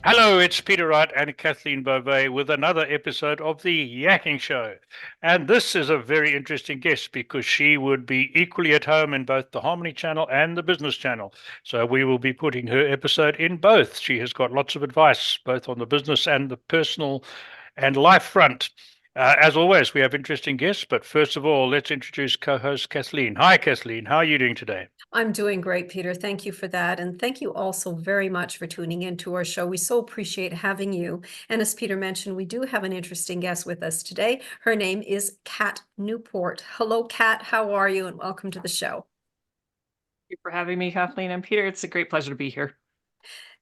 Hello, it's Peter Wright and Kathleen Beauvais with another episode of the Yakking Show. And this is a very interesting guest because she would be equally at home in both the Harmony channel and the Business channel. So we will be putting her episode in both. She has got lots of advice, both on the business and the personal and life front. As always, we have interesting guests, but first of all, let's introduce co host Kathleen. Hi, Kathleen. How are you doing today? I'm doing great, Peter. Thank you for that. And thank you also very much for tuning in to our show. We so appreciate having you. And as Peter mentioned, we do have an interesting guest with us today. Her name is Kat Newport. Hello, Kat. How are you? And welcome to the show. Thank you for having me, Kathleen and Peter. It's a great pleasure to be here.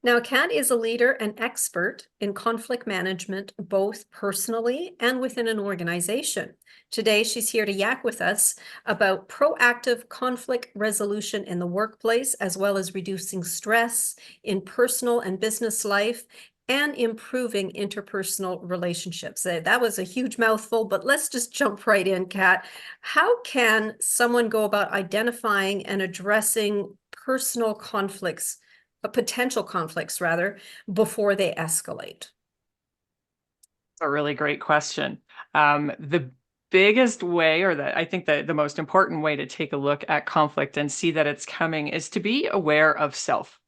Now, Kat is a leader and expert in conflict management, both personally and within an organization. Today, she's here to yak with us about proactive conflict resolution in the workplace, as well as reducing stress in personal and business life and improving interpersonal relationships. That was a huge mouthful, but let's just jump right in, Kat. How can someone go about identifying and addressing personal conflicts, potential conflicts rather, before they escalate? It's a really great question. The biggest way, or I think the most important way to take a look at conflict and see that it's coming is to be aware of self.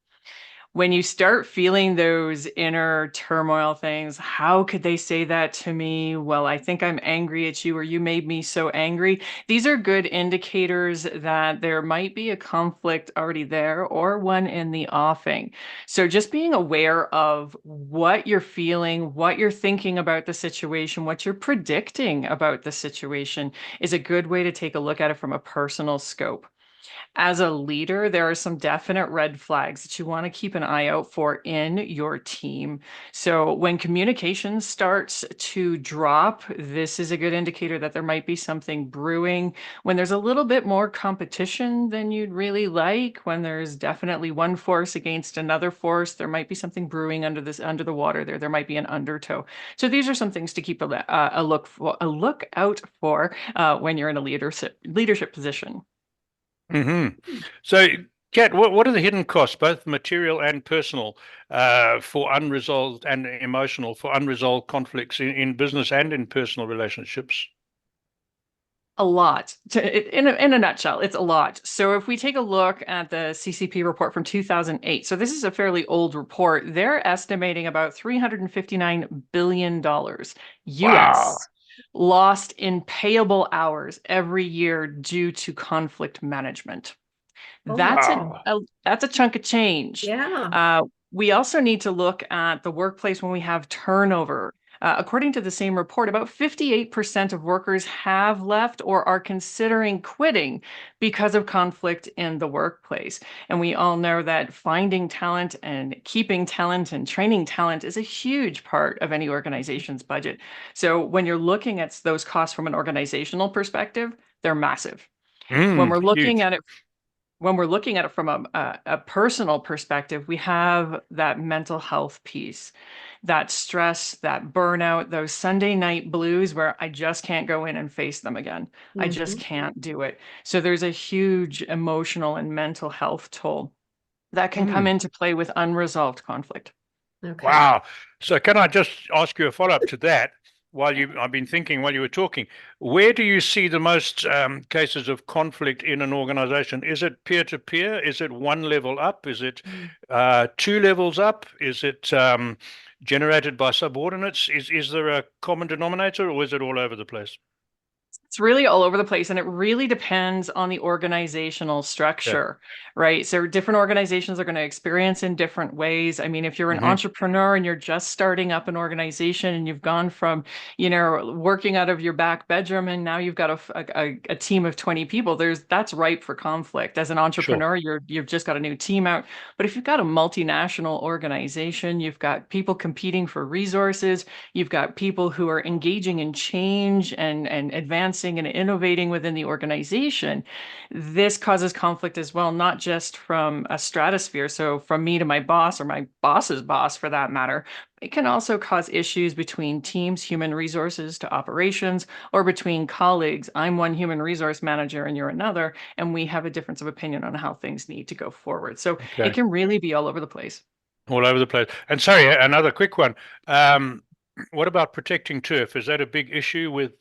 When you start feeling those inner turmoil things, how could they say that to me? Well, I think I'm angry at you, or you made me so angry. These are good indicators that there might be a conflict already there or one in the offing. So just being aware of what you're feeling, what you're thinking about the situation, what you're predicting about the situation is a good way to take a look at it from a personal scope. As a leader, there are some definite red flags that you want to keep an eye out for in your team. So when communication starts to drop, this is a good indicator that there might be something brewing. When there's a little bit more competition than you'd really like, when there's definitely one force against another force, there might be something brewing under the water there. There might be an undertow. So these are some things to keep a look out for when you're in a leadership position. So, Kat, what are the hidden costs, both material and personal, for unresolved and emotional, for unresolved conflicts in business and in personal relationships? A lot. In a nutshell, it's a lot. So if we take a look at the CCP report from 2008, so this is a fairly old report, they're estimating about $359 billion Wow. US lost in payable hours every year due to conflict management. Oh, That's Wow. that's a chunk of change. yeah. We also need to look at the workplace when we have turnover. According to the same report, about 58% of workers have left or are considering quitting because of conflict in the workplace. And we all know that finding talent and keeping talent and training talent is a huge part of any organization's budget. So when you're looking at those costs from an organizational perspective, they're massive. When we're looking Huge. at it from a personal perspective, we have that mental health piece, that stress, that burnout, those Sunday night blues where I just can't go in and face them again. I just Mhm. can't do it. So there's a huge emotional and mental health toll that can come Mm. into play with unresolved conflict. Okay. Wow. So, can I just ask you a follow-up to that? I've been thinking while you were talking, where do you see the most cases of conflict in an organization? Is it peer-to-peer? Is it one level up? Is it two levels up? Is it generated by subordinates? Is there a common denominator, or is it all over the place? It's really all over the place, and it really depends on the organizational Yeah. structure, right? So different organizations are going to experience in different ways. I mean, if you're an Hmm. entrepreneur and you're just starting up an organization and you've gone from, working out of your back bedroom and now you've got a team of 20 people, that's ripe for conflict. As an Sure. entrepreneur, you've just got a new team out. But if you've got a multinational organization, you've got people competing for resources, you've got people who are engaging in change and advancing and innovating within the organization. This causes conflict as well, not just from a stratosphere, so from me to my boss or my boss's boss for that matter. It can also cause issues between teams, human resources to operations, or between colleagues. I'm one human resource manager and you're another, and we have a difference of opinion on how things need to go forward. So it Okay. can really be all over the place. all over the place. And sorry, another quick one. What about protecting turf? Is that a big issue with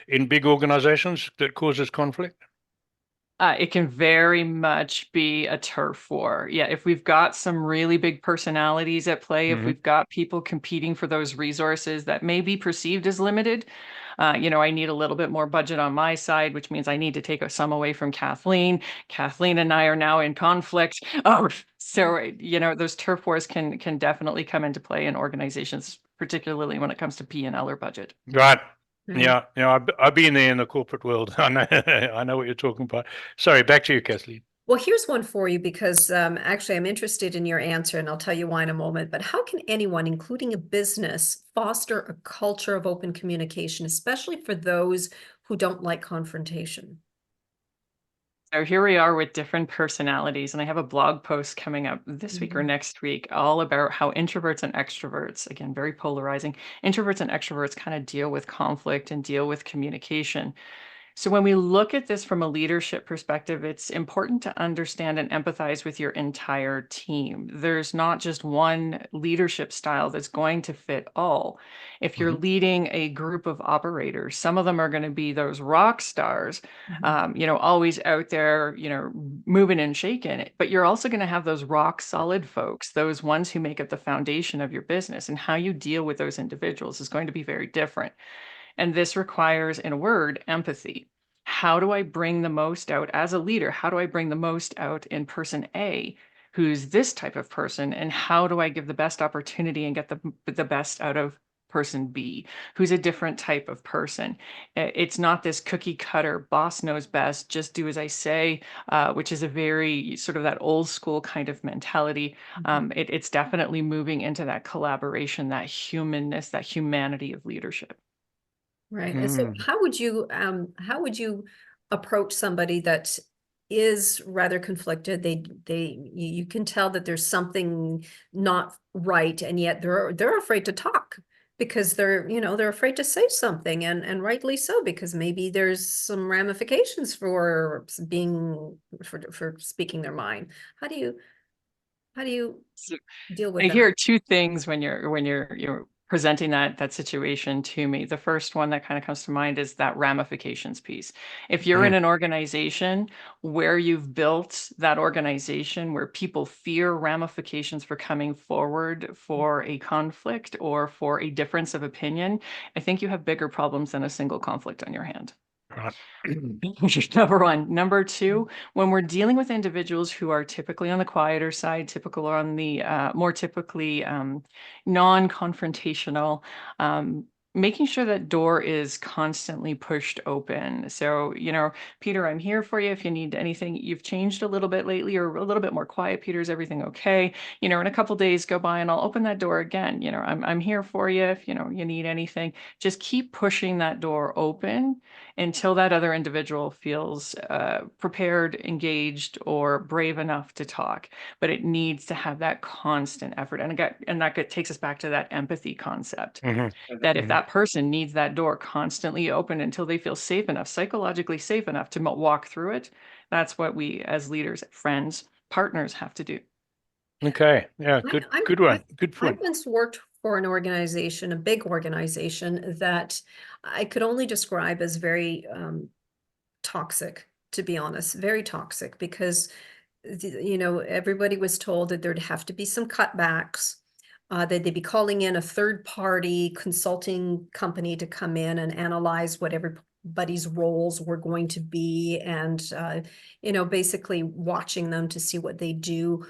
in big organizations that causes conflict? It can very much be a turf war. Yeah, if we've got some really big personalities at play, if we've got people competing for those resources that may be perceived as limited, I need a little bit more budget on my side, which means I need to take some away from Kathleen. Kathleen and I are now in conflict. Oh, so those turf wars can definitely come into play in organizations, particularly when it comes to P&L or budget. Right. Yeah, I've been there in the corporate world. I know, I know what you're talking about. Sorry, back to you, Kathleen. Well, here's one for you because actually I'm interested in your answer and I'll tell you why in a moment. But how can anyone, including a business, foster a culture of open communication, especially for those who don't like confrontation? So here we are with different personalities, and I have a blog post coming up this week or next week all about how introverts and extroverts, again, very polarizing, introverts and extroverts kind of deal with conflict and deal with communication. So when we look at this from a leadership perspective, it's important to understand and empathize with your entire team. There's not just one leadership style that's going to fit all. If you're leading a group of operators, some of them are going to be those rock stars, always out there, moving and shaking. But you're also going to have those rock solid folks, those ones who make up the foundation of your business, and how you deal with those individuals is going to be very different. And this requires, in a word, empathy. How do I bring the most out as a leader? How do I bring the most out in person A, who's this type of person? And how do I give the best opportunity and get the best out of person B, who's a different type of person? It's not this cookie cutter, boss knows best, just do as I say, which is a very sort of that old school kind of mentality. It's definitely moving into that collaboration, that humanness, that humanity of leadership. Right. And so how would you approach somebody that is rather conflicted? You can tell that there's something not right, and yet they're afraid to talk because they're afraid to say something, and rightly so, because maybe there's some ramifications for speaking their mind. How do you So deal with I that? hear two things when you're presenting that situation to me. The first one that kind of comes to mind is that ramifications piece. If you're in an organization where you've built that organization where people fear ramifications for coming forward for a conflict or for a difference of opinion, I think you have bigger problems than a single conflict on your hand. Right. Number one. Number two, when we're dealing with individuals who are typically on the quieter side, typical on the more typically non-confrontational, making sure that door is constantly pushed open. So, Peter, I'm here for you if you need anything. You've changed a little bit lately, or a little bit more quiet. Peter, is everything okay? In a couple days go by and I'll open that door again. I'm here for you if you need anything. Just keep pushing that door open until that other individual feels prepared, engaged, or brave enough to talk. But it needs to have that constant effort. And that takes us back to that empathy concept. That if that person needs that door constantly open until they feel safe enough, psychologically safe enough to walk through it, that's what we as leaders, friends, partners have to do. Okay. Yeah. Good. Good one. Good I point. once worked for an organization, a big organization that I could only describe as very toxic, to be honest, very toxic, because everybody was told that there'd have to be some cutbacks, that they'd be calling in a third-party consulting company to come in and analyze what everybody's roles were going to be, and basically watching them to see what they do.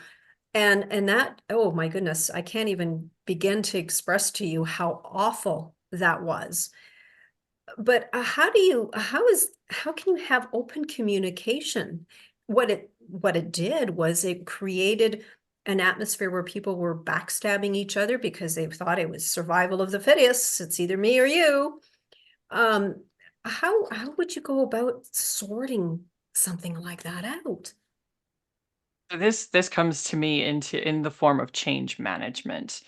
And that, oh my goodness, I can't even begin to express to you how awful that was. But how can you have open communication? What it did was it created an atmosphere where people were backstabbing each other because they thought it was survival of the fittest. It's either me or you. How would you go about sorting something like that out? So this comes to me in the form of change management.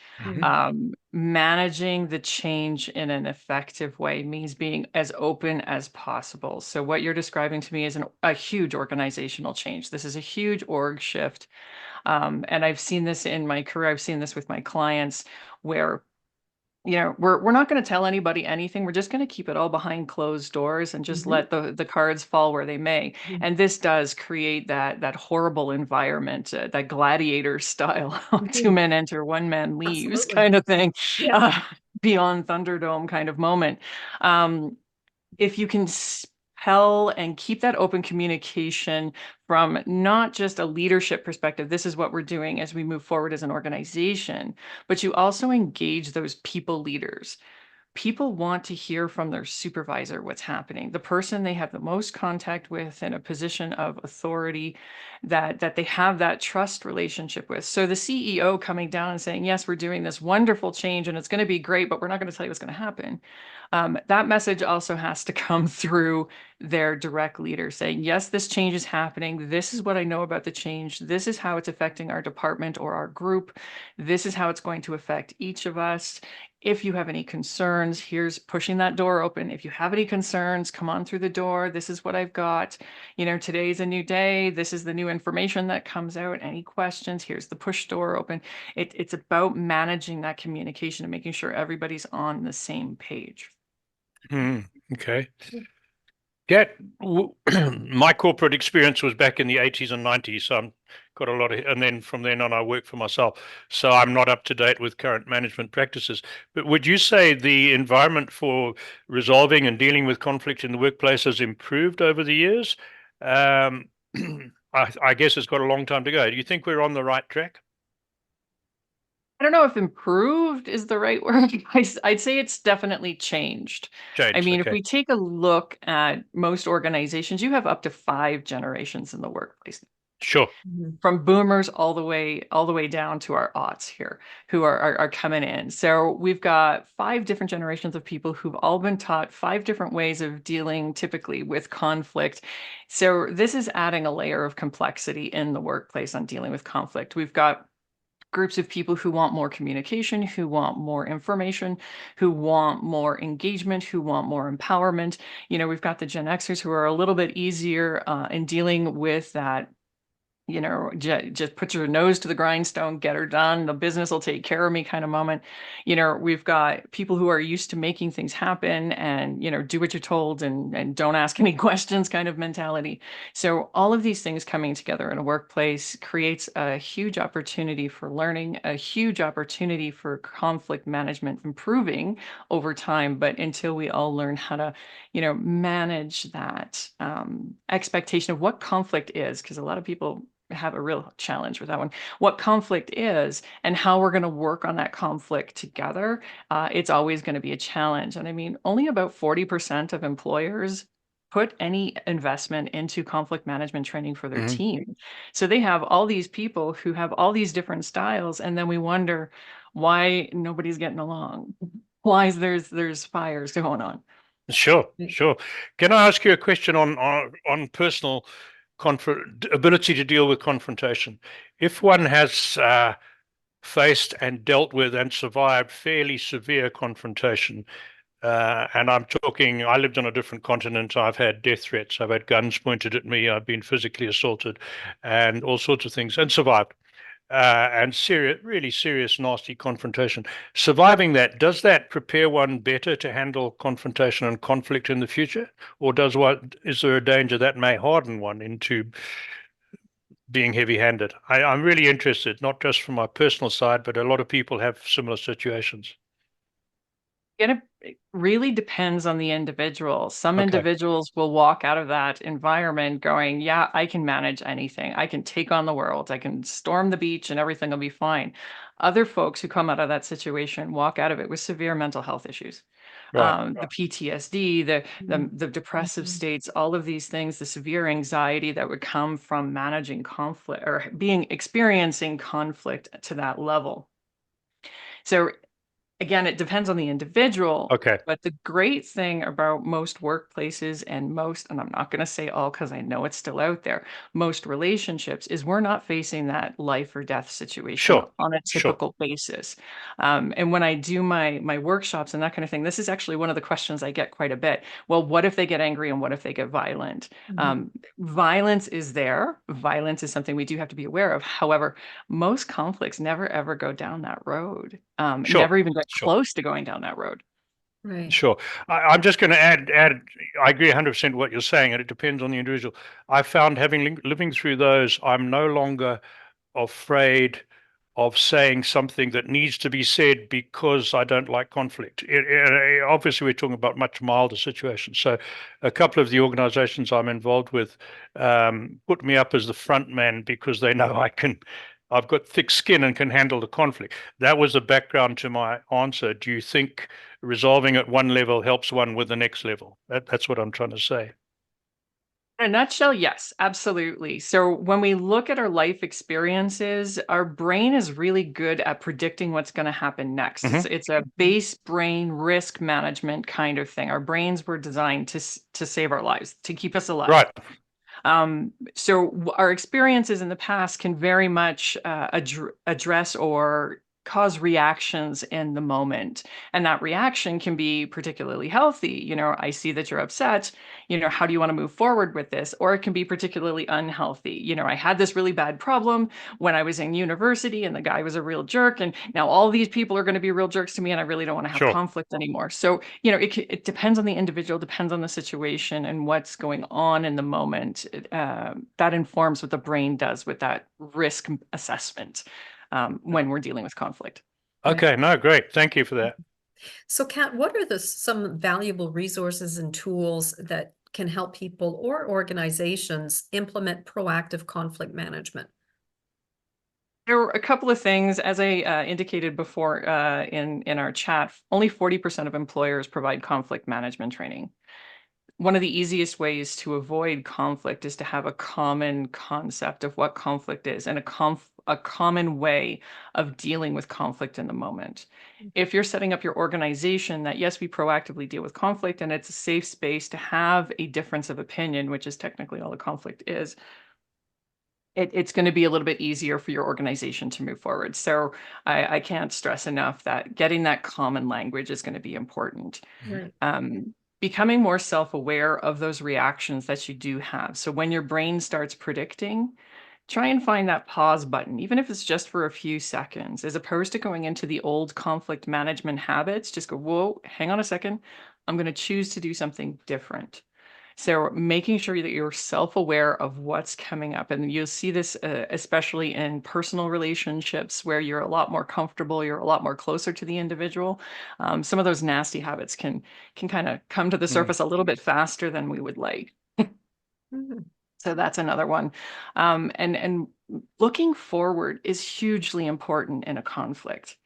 Managing the change in an effective way means being as open as possible. So what you're describing to me is a huge organizational change. This is a huge org shift. And I've seen this in my career. I've seen this with my clients where we're not going to tell anybody anything. We're just going to keep it all behind closed doors and just let the cards fall where they may. And this does create that horrible environment, that gladiator style, two men enter, one man leaves kind of thing, beyond Thunderdome kind of moment. If you can tell and keep that open communication from not just a leadership perspective, this is what we're doing as we move forward as an organization, but you also engage those people leaders. People want to hear from their supervisor what's happening, the person they have the most contact with in a position of authority, that they have that trust relationship with. So the CEO coming down and saying, yes, we're doing this wonderful change and it's going to be great, but we're not going to tell you what's going to happen. That message also has to come through their direct leader saying, yes, this change is happening. This is what I know about the change. This is how it's affecting our department or our group. This is how it's going to affect each of us. If you have any concerns, here's pushing that door open. If you have any concerns, come on through the door. This is what I've got. Today's a new day. This is the new information that comes out. Any questions? Here's the push door open. It's about managing that communication and making sure everybody's on the same page. Okay. Yeah, my corporate experience was back in the 80s and 90s, so I've got a lot of, and then from then on I work for myself, so I'm not up to date with current management practices. But would you say the environment for resolving and dealing with conflict in the workplace has improved over the years? I guess it's got a long time to go. Do you think we're on the right track? I don't know if improved is the right word. I'd say it's definitely changed. I mean, if Okay. we take a look at most organizations, you have up to 5 generations in the workplace. Sure. From boomers all the way down to our aughts here who are coming in. So we've got 5 different generations of people who've all been taught 5 different ways of dealing typically with conflict. So this is adding a layer of complexity in the workplace on dealing with conflict. We've got groups of people who want more communication, who want more information, who want more engagement, who want more empowerment. We've got the Gen Xers who are a little bit easier in dealing with that. Just put your nose to the grindstone, get her done. The business will take care of me kind of moment. We've got people who are used to making things happen and, do what you're told and don't ask any questions kind of mentality. So all of these things coming together in a workplace creates a huge opportunity for learning, a huge opportunity for conflict management improving over time. But until we all learn how to, manage that expectation of what conflict is, because a lot of people have a real challenge with that one, what conflict is and how we're going to work on that conflict together. It's always going to be a challenge. And I mean, only about 40% of employers put any investment into conflict management training for their team. So they have all these people who have all these different styles. And then we wonder why nobody's getting along. Why is there's fires going on? Sure. Can I ask you a question on personal ability to deal with confrontation? If one has faced and dealt with and survived fairly severe confrontation, and I'm talking, I lived on a different continent, I've had death threats, I've had guns pointed at me, I've been physically assaulted and all sorts of things, and survived. And really serious, nasty confrontation. Surviving that, does that prepare one better to handle confrontation and conflict in the future? Or is there a danger that may harden one into being heavy-handed? I'm really interested, not just from my personal side, but a lot of people have similar situations. It really depends on the individual. Some individuals will walk out of that environment going, yeah, I can manage anything. I can take on the world. I can storm the beach and everything will be fine. Other folks who come out of that situation walk out of it with severe mental health issues. The PTSD, the depressive states, all of these things, the severe anxiety that would come from managing conflict or experiencing conflict to that level. So Again, it depends on the individual. Okay. But the great thing about most workplaces and I'm not going to say all because I know it's still out there, most relationships is we're not facing that life or death situation Sure. on a Sure. typical basis. And when I do my workshops and that kind of thing, this is actually one of the questions I get quite a bit. Well, what if they get angry and what if they get violent? Violence is there. Violence is something we do have to be aware of. However, most conflicts never ever go down that road. Sure. Never even get Sure. close to going down that road. Right. Sure. I'm just going to add, I agree 100% what you're saying, and it depends on the individual. I found living through those, I'm no longer afraid of saying something that needs to be said because I don't like conflict. Obviously, we're talking about much milder situations. So a couple of the organizations I'm involved with put me up as the front man because they know I've got thick skin and can handle the conflict. That was the background to my answer. Do you think resolving at one level helps one with the next level? That's what I'm trying to say. In a nutshell, yes, absolutely. So when we look at our life experiences, our brain is really good at predicting what's going to happen next. It's a base brain risk management kind of thing. Our brains were designed to save our lives, to keep us alive. Right. So our experiences in the past can very much address or cause reactions in the moment. And that reaction can be particularly healthy. I see that you're upset. How do you want to move forward with this? Or it can be particularly unhealthy. I had this really bad problem when I was in university and the guy was a real jerk. And now all these people are going to be real jerks to me and I really don't want to have conflict anymore. So, it depends on the individual, depends on the situation and what's going on in the moment. That informs what the brain does with that risk assessment. When we're dealing with conflict. Okay, no, great. Thank you for that. So, Kat, what are some valuable resources and tools that can help people or organizations implement proactive conflict management? There were a couple of things, as I indicated before in our chat, only 40% of employers provide conflict management training. One of the easiest ways to avoid conflict is to have a common concept of what conflict is and a common way of dealing with conflict in the moment. If you're setting up your organization that, yes, we proactively deal with conflict and it's a safe space to have a difference of opinion, which is technically all the conflict is, it's going to be a little bit easier for your organization to move forward. So I can't stress enough that getting that common language is going to be important. Right. Becoming more self-aware of those reactions that you do have. So when your brain starts predicting, try and find that pause button, even if it's just for a few seconds, as opposed to going into the old conflict management habits. Just go, whoa, hang on a second. I'm going to choose to do something different. So making sure that you're self-aware of what's coming up. And you'll see this especially in personal relationships where you're a lot more comfortable, you're a lot more closer to the individual. Some of those nasty habits can kind of come to the surface a little bit faster than we would like. So that's another one. And looking forward is hugely important in a conflict.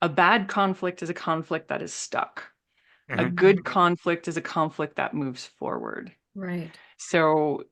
A bad conflict is a conflict that is stuck. A good conflict is a conflict that moves forward. Right. So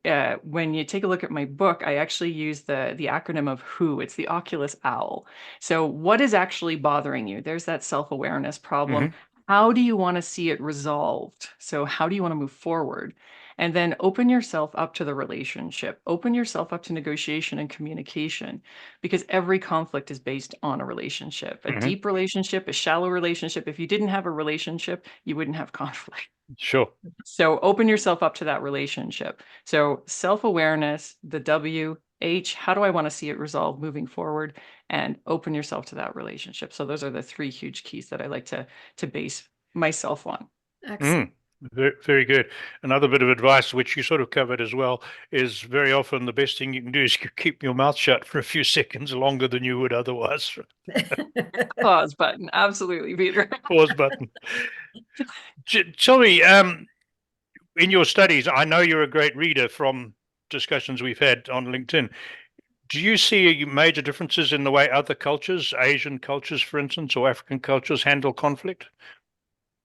when you take a look at my book, I actually use the acronym of WHO. It's the Oculus Owl. So what is actually bothering you? There's that self-awareness problem. How do you want to see it resolved? So how do you want to move forward? And then open yourself up to the relationship. Open yourself up to negotiation and communication, because every conflict is based on a relationship. A deep relationship, a shallow relationship. If you didn't have a relationship, you wouldn't have conflict. Sure. So open yourself up to that relationship. So self-awareness, the WH, how do I want to see it resolved moving forward? And open yourself to that relationship. So those are the three huge keys that I like to base myself on. Excellent. Very, very good. Another bit of advice, which you sort of covered as well, is very often the best thing you can do is keep your mouth shut for a few seconds longer than you would otherwise. Pause button. Absolutely, Peter. Pause button. Tell me, in your studies, I know you're a great reader from discussions we've had on LinkedIn. Do you see major differences in the way other cultures, Asian cultures, for instance, or African cultures handle conflict?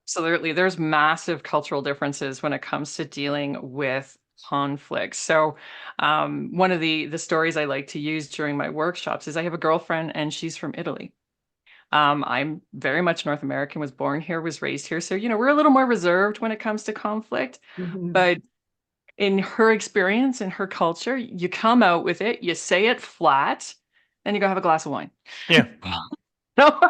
Absolutely. There's massive cultural differences when it comes to dealing with conflict. So one of the stories I like to use during my workshops is I have a girlfriend and she's from Italy. I'm very much North American, was born here, was raised here. So, we're a little more reserved when it comes to conflict. Mhm. But in her experience, in her culture, you come out with it, you say it flat, and you go have a glass of wine. Yeah. No,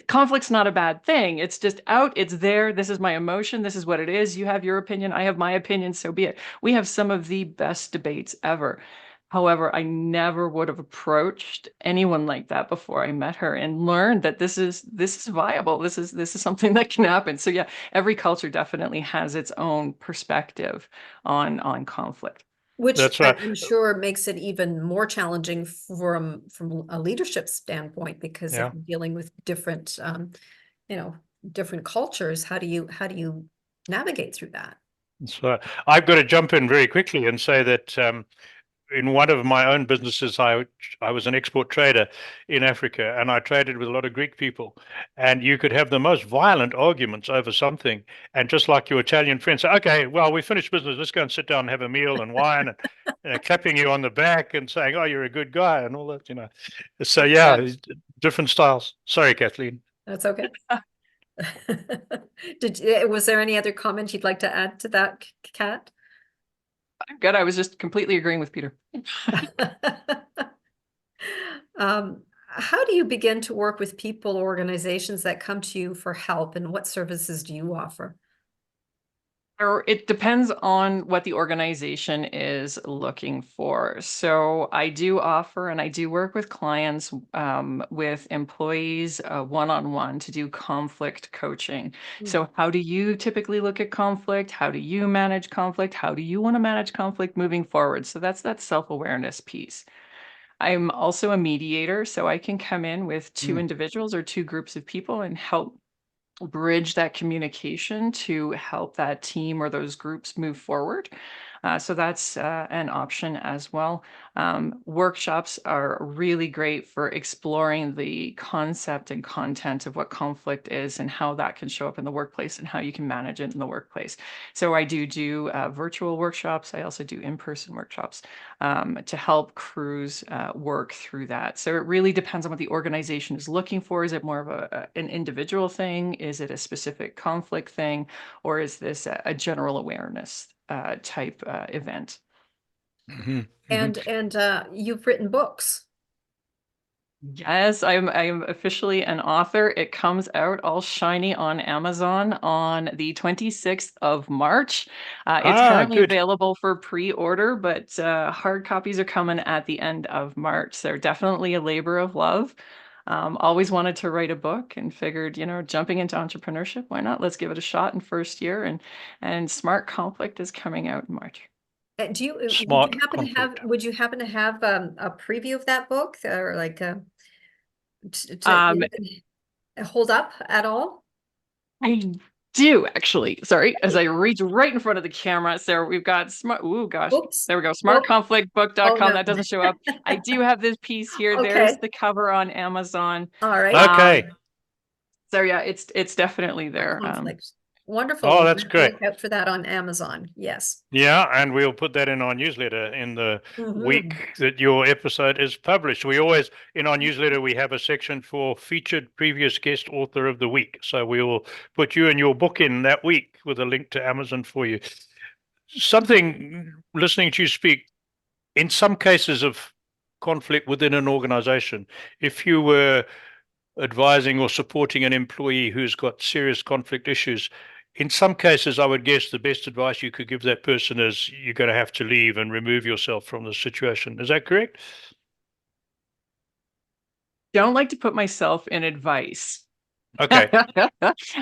conflict's not a bad thing. It's just out, it's there. This is my emotion. This is what it is. You have your opinion. I have my opinion. So be it. We have some of the best debates ever. However, I never would have approached anyone like that before I met her and learned that this is viable. This is something that can happen. So yeah, every culture definitely has its own perspective on conflict. Which That's right. I'm sure makes it even more challenging from a leadership standpoint, because if Yeah. you're dealing with different, different cultures, how do you navigate through that? So I've got to jump in very quickly and say that in one of my own businesses, I was an export trader in Africa, and I traded with a lot of Greek people. And you could have the most violent arguments over something, and just like your Italian friends say, "Okay, well, we finished business. Let's go and sit down and have a meal and wine," and clapping you on the back and saying, "Oh, you're a good guy," and all that. So yeah, different styles. Sorry, Kathleen. That's okay. Was there any other comment you'd like to add to that, Kat? I'm good. I was just completely agreeing with Peter. How do you begin to work with people or organizations that come to you for help, and what services do you offer? Or it depends on what the organization is looking for. So I do offer and I do work with clients, with employees, one-on-one to do conflict coaching. So how do you typically look at conflict? How do you manage conflict? How do you want to manage conflict moving forward? So that's that self-awareness piece. I'm also a mediator, so I can come in with two individuals or two groups of people and help bridge that communication to help that team or those groups move forward. So that's an option as well. Workshops are really great for exploring the concept and content of what conflict is and how that can show up in the workplace and how you can manage it in the workplace. So I do virtual workshops. I also do in-person workshops to help crews work through that. So it really depends on what the organization is looking for. Is it more of an individual thing? Is it a specific conflict thing? Or is this a general awareness type event? And you've written books. Yes, I'm officially an author. It comes out all shiny on Amazon on the 26th of March. It's currently Good. available for pre-order, but hard copies are coming at the end of March. They're definitely a labor of love. Always wanted to write a book and figured, jumping into entrepreneurship, why not? Let's give it a shot in first year. And Smart Conflict is coming out in March. Smart conflict. Would you happen to have a preview of that book, or like to hold up at all? I do actually. Sorry, as I reach right in front of the camera. So we've got smart. Oh gosh, Oops. there we go. Oh. Smartconflictbook.com. Oh, no. That doesn't show up. I do have this piece here. Okay. There's the cover on Amazon. All right. Okay. So yeah, it's definitely there. Conflict. Wonderful. Oh, that's great. Look out for that on Amazon. Yes. Yeah, and we'll put that in our newsletter in the week that your episode is published. We always, in our newsletter, we have a section for featured previous guest author of the week. So we will put you and your book in that week with a link to Amazon for you. Something, listening to you speak, in some cases of conflict within an organization, if you were advising or supporting an employee who's got serious conflict issues, in some cases, I would guess the best advice you could give that person is you're going to have to leave and remove yourself from the situation. Is that correct? Don't like to put myself in advice. Okay.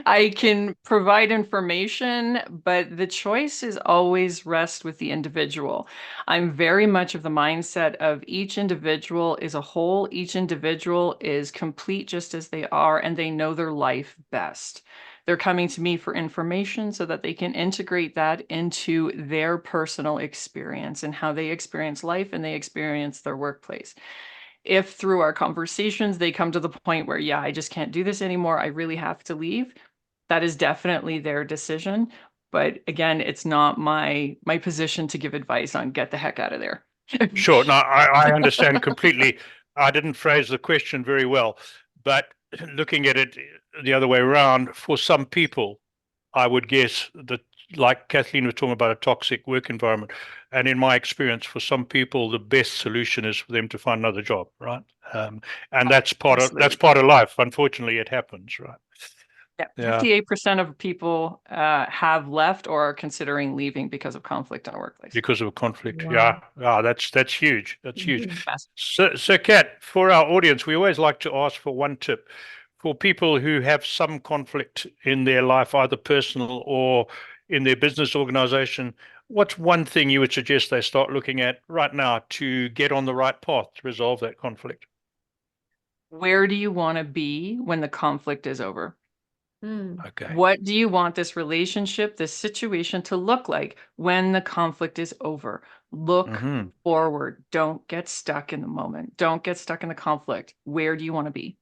I can provide information, but the choice is always rest with the individual. I'm very much of the mindset of each individual is a whole, each individual is complete just as they are, and they know their life best. They're coming to me for information so that they can integrate that into their personal experience and how they experience life and they experience their workplace. If through our conversations, they come to the point where, yeah, I just can't do this anymore, I really have to leave, that is definitely their decision. But again, it's not my position to give advice on get the heck out of there. Sure. No, I understand completely. I didn't phrase the question very well, but looking at it the other way around, for some people, I would guess that, like Kathleen was talking about, a toxic work environment. And in my experience, for some people, the best solution is for them to find another job, right? And that's part of life. Unfortunately, it happens, right? Yeah, 58% of people have left or are considering leaving because of conflict in a workplace. Because of a conflict. Wow. Yeah, that's huge. That's huge. Mhm. So Kat, for our audience, we always like to ask for one tip for people who have some conflict in their life, either personal or in their business organization. What's one thing you would suggest they start looking at right now to get on the right path to resolve that conflict? Where do you want to be when the conflict is over? Okay. What do you want this relationship, this situation to look like when the conflict is over? Look forward. Don't get stuck in the moment. Don't get stuck in the conflict. Where do you want to be?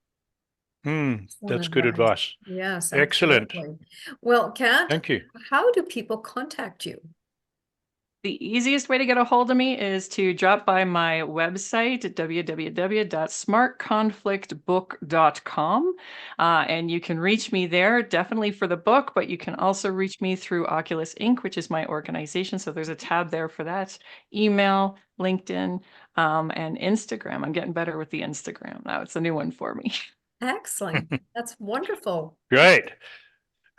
That's good advice. Yes, Excellent. absolutely. Well, Kat, Thank you. how do people contact you? The easiest way to get a hold of me is to drop by my website at www.smartconflictbook.com. And you can reach me there, definitely for the book, but you can also reach me through Oculus Inc., which is my organization. So there's a tab there for that. Email, LinkedIn, and Instagram. I'm getting better with the Instagram now. It's a new one for me. Excellent. That's wonderful. Great.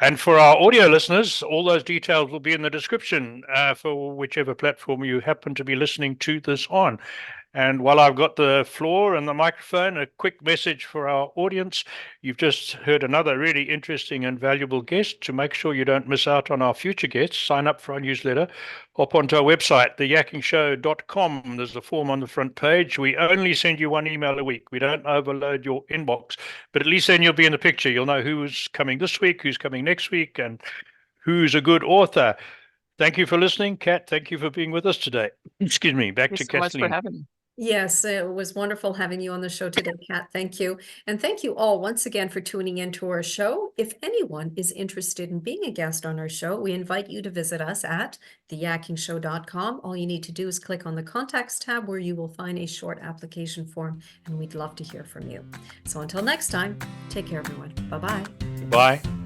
And for our audio listeners, all those details will be in the description for whichever platform you happen to be listening to this on. And while I've got the floor and the microphone, a quick message for our audience. You've just heard another really interesting and valuable guest. To make sure you don't miss out on our future guests, sign up for our newsletter. Hop onto our website, theyakkingshow.com. There's a form on the front page. We only send you one email a week. We don't overload your inbox, but at least then you'll be in the picture. You'll know who's coming this week, who's coming next week, and who's a good author. Thank you for listening. Kat, thank you for being with us today. Excuse me. Back Thank to you so much for Kathleen. having me. Yes, it was wonderful having you on the show today, Kat. Thank you. And thank you all once again for tuning into our show. If anyone is interested in being a guest on our show, we invite you to visit us at theyakkingshow.com. All you need to do is click on the contacts tab where you will find a short application form, and we'd love to hear from you. So until next time, take care, everyone. Bye-bye. Bye.